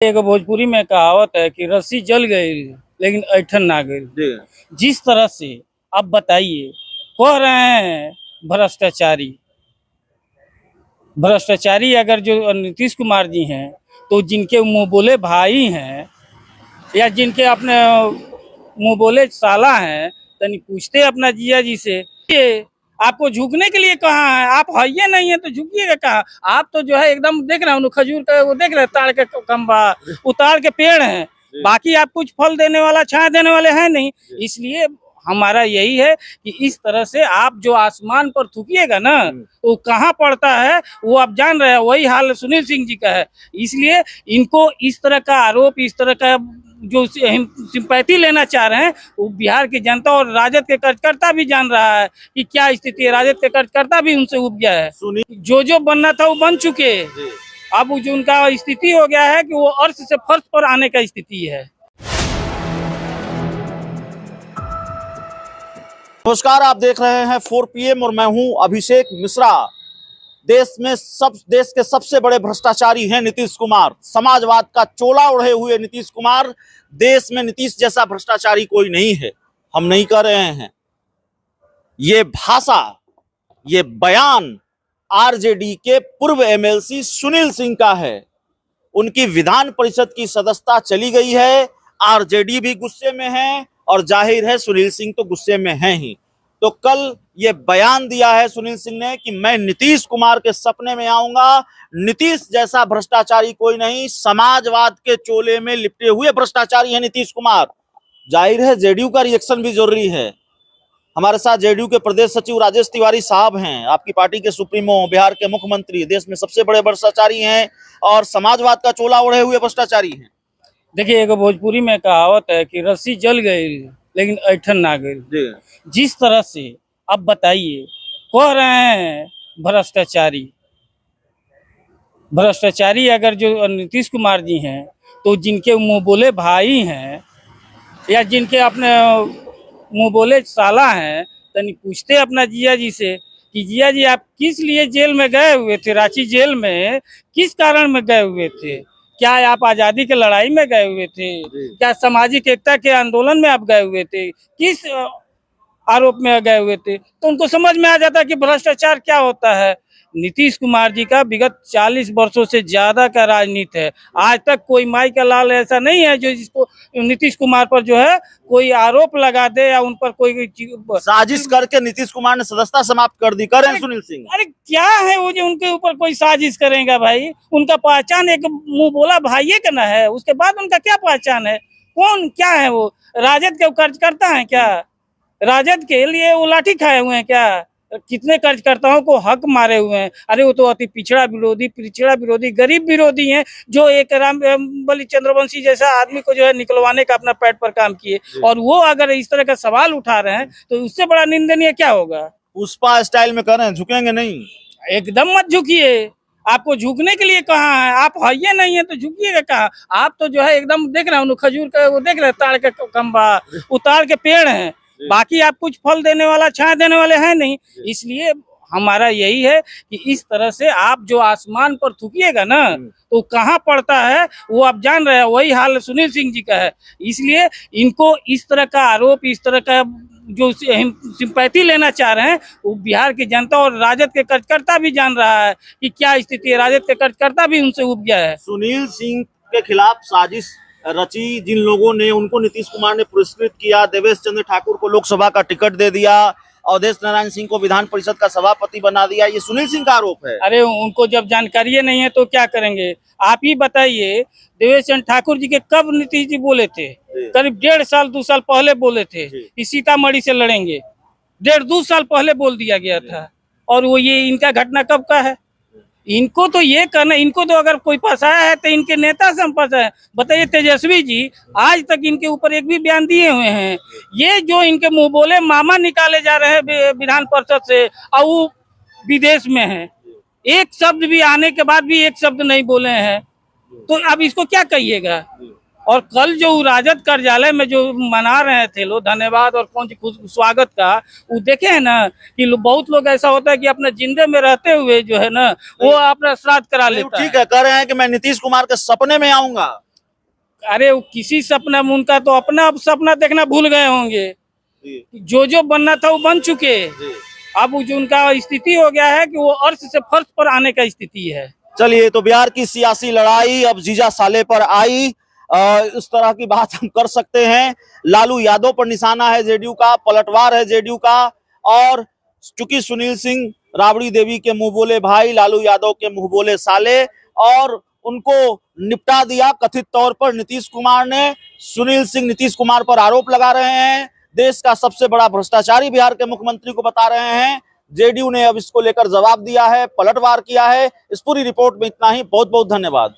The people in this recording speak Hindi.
एक भोजपुरी में कहावत है कि रस्सी जल गई लेकिन ऐठन ना गई। जिस तरह से आप बताइए, कह रहे हैं भ्रष्टाचारी भ्रष्टाचारी अगर जो नीतीश कुमार जी हैं, तो जिनके मुंह बोले भाई हैं या जिनके अपने मुंह बोले साला हैं, तनी पूछते अपना जिया जी से, ये आपको झुकने के लिए कहा है? आप है नहीं है तो झुकिएगा कहाँ? आप तो जो है एकदम देख रहे हो खजूर का वो देख रहे हैं, ताड़ के खंभा उतार के पेड़ हैं, बाकी आप कुछ फल देने वाला छाया देने वाले हैं नहीं। इसलिए हमारा यही है कि इस तरह से आप जो आसमान पर थूकिएगा ना, तो कहाँ पड़ता है वो आप जान रहे हैं। वही हाल सुनील सिंह जी का है। इसलिए इनको इस तरह का आरोप, इस तरह का जो सिंपैथी लेना चाह रहे हैं, वो बिहार की जनता और राजद के कार्यकर्ता भी जान रहा है कि क्या स्थिति है। राजद के कार्यकर्ता भी उनसे उब गया है। जो बनना था वो बन चुके, अब जो उनका स्थिति हो गया है कि वो अर्श से फर्श पर आने का स्थिति है। नमस्कार, आप देख रहे हैं 4 PM और मैं हूं अभिषेक मिश्रा। देश के सबसे बड़े भ्रष्टाचारी हैं नीतीश कुमार। समाजवाद का चोला ओढ़े हुए नीतीश कुमार। देश में नीतीश जैसा भ्रष्टाचारी कोई नहीं है। हम नहीं कर रहे हैं। ये भाषा, ये बयान आरजेडी के पूर्व MLC सुनील सिंह का है। उनकी विधान परिषद की सदस्यता चली गई है। आरजेडी भी गुस्से में है और जाहिर है सुनील सिंह तो गुस्से में हैं ही। तो कल ये बयान दिया है सुनील सिंह ने कि मैं नीतीश कुमार के सपने में आऊंगा। नीतीश जैसा भ्रष्टाचारी कोई नहीं। समाजवाद के चोले में लिपटे हुए भ्रष्टाचारी है नीतीश कुमार। जाहिर है जेडीयू का रिएक्शन भी जरूरी है। हमारे साथ जेडीयू के प्रदेश सचिव राजेश तिवारी साहब हैं, आपकी पार्टी के सुप्रीमो, बिहार के मुख्यमंत्री, देश में सबसे बड़े भ्रष्टाचारी हैं और समाजवाद का चोला ओढ़े हुए भ्रष्टाचारी हैं। देखिए, एक भोजपुरी में कहावत है कि रस्सी जल गई लेकिन ऐठन ना गई। जिस तरह से आप बताइए, कह रहे हैं भ्रष्टाचारी अगर जो नीतीश कुमार जी हैं, तो जिनके मुंह बोले भाई हैं या जिनके अपने मुंह बोले साला हैं, तनी पूछते अपना जिया जी से कि जिया जी आप किस लिए जेल में गए हुए थे? रांची जेल में किस कारण में गए हुए थे? क्या आप आजादी के लड़ाई में गए हुए थे? क्या सामाजिक एकता के आंदोलन में आप गए हुए थे? किस आरोप में गए हुए थे? तो उनको समझ में आ जाता कि भ्रष्टाचार क्या होता है। नीतीश कुमार जी का विगत 40 वर्षों से ज्यादा का राजनीति है। आज तक कोई माई का लाल ऐसा नहीं है जो जिसको नीतीश कुमार पर जो है कोई आरोप लगा दे या उन पर कोई साजिश करके नीतीश कुमार ने सदस्यता समाप्त कर दी। करें सुनील सिंह? अरे क्या है वो जो उनके ऊपर कोई साजिश करेगा भाई? उनका पहचान एक मुंह बोला भाई का ना है। उसके बाद उनका क्या पहचान है? कौन क्या है वो? राजद के कार्यकर्ता है क्या? राजद के लिए वो लाठी खाए हुए हैं क्या? कितने कार्यकर्ताओं को हक मारे हुए हैं। अरे वो तो अति पिछड़ा विरोधी गरीब विरोधी हैं, जो एक रामबली चंद्रवंशी जैसा आदमी को जो है निकलवाने का अपना पेट पर काम किए, और वो अगर इस तरह का सवाल उठा रहे हैं तो उससे बड़ा निंदनीय क्या होगा? पुष्पा स्टाइल में कर रहे हैं, झुकेंगे नहीं। एकदम मत झुकिए। आपको झुकने के लिए कहा है? आप है नहीं है तो झुकिएगा कहाँ? आप तो जो है एकदम देख रहे हो खजूर का वो देख रहे हैं, ताड़ के खंभा उतार के पेड़ हैं, बाकी आप कुछ फल देने वाला छाया देने वाले हैं नहीं। इसलिए हमारा यही है कि इस तरह से आप जो आसमान पर थूकिएगा ना, तो कहाँ पड़ता है वो आप जान रहे हैं। वही हाल सुनील सिंह जी का है। इसलिए इनको इस तरह का आरोप, इस तरह का जो सिंपैथी लेना चाह रहे हैं, वो बिहार की जनता और राजद के कार्यकर्ता भी जान रहा है कि क्या स्थिति है। राजद के कार्यकर्ता भी उनसे उब गया है। सुनील सिंह के खिलाफ साजिश रची जिन लोगों ने, उनको नीतीश कुमार ने पुरस्कृत किया। देवेश चंद्र ठाकुर को लोकसभा का टिकट दे दिया। अवधेश नारायण सिंह को विधान परिषद का सभापति बना दिया। ये सुनील सिंह का आरोप है। अरे उनको जब जानकारी नहीं है तो क्या करेंगे? आप ही बताइए, देवेश चंद्र ठाकुर जी के कब नीतीश जी बोले थे? करीब 1.5 साल 2 साल पहले बोले थे कि सीतामढ़ी से लड़ेंगे। 1.5-2 साल पहले बोल दिया गया था। और वो ये इनका घटना कब का है? इनको तो ये करना, इनको तो अगर कोई फंसाया है तो इनके नेता से हम फंसाए। बताइए, तेजस्वी जी आज तक इनके ऊपर एक भी बयान दिए हुए हैं? ये जो इनके मुंह बोले मामा निकाले जा रहे हैं विधान परिषद से, और वो विदेश में है, एक शब्द भी आने के बाद भी एक शब्द नहीं बोले हैं, तो अब इसको क्या कहिएगा? और कल जो राजद कार्यालय में जो मना रहे थे लोग धन्यवाद और कौन स्वागत का, वो देखे है ना कि बहुत लोग ऐसा होता है कि अपने जिंदे में रहते हुए जो है ना वो अपना श्राद्ध करा लेता है। ठीक है, कह रहे हैं कि मैं नीतीश कुमार के सपने में आऊंगा। अरे वो किसी सपना में उनका तो अपना सपना देखना भूल गए होंगे। जो बनना था वो बन चुके। अब जो उनका स्थिति हो गया है कि वो अर्श से फर्श पर आने का स्थिति है। चलिए, तो बिहार की सियासी लड़ाई अब जीजा साले पर आई, इस तरह की बात हम कर सकते हैं। लालू यादव पर निशाना है जेडीयू का, पलटवार है जेडीयू का। और चूंकि सुनील सिंह राबड़ी देवी के मुंह बोले भाई, लालू यादव के मुंह बोले साले, और उनको निपटा दिया कथित तौर पर नीतीश कुमार ने। सुनील सिंह नीतीश कुमार पर आरोप लगा रहे हैं, देश का सबसे बड़ा भ्रष्टाचारी बिहार के मुख्यमंत्री को बता रहे हैं। जेडीयू ने अब इसको लेकर जवाब दिया है, पलटवार किया है। इस पूरी रिपोर्ट में इतना ही। बहुत बहुत धन्यवाद।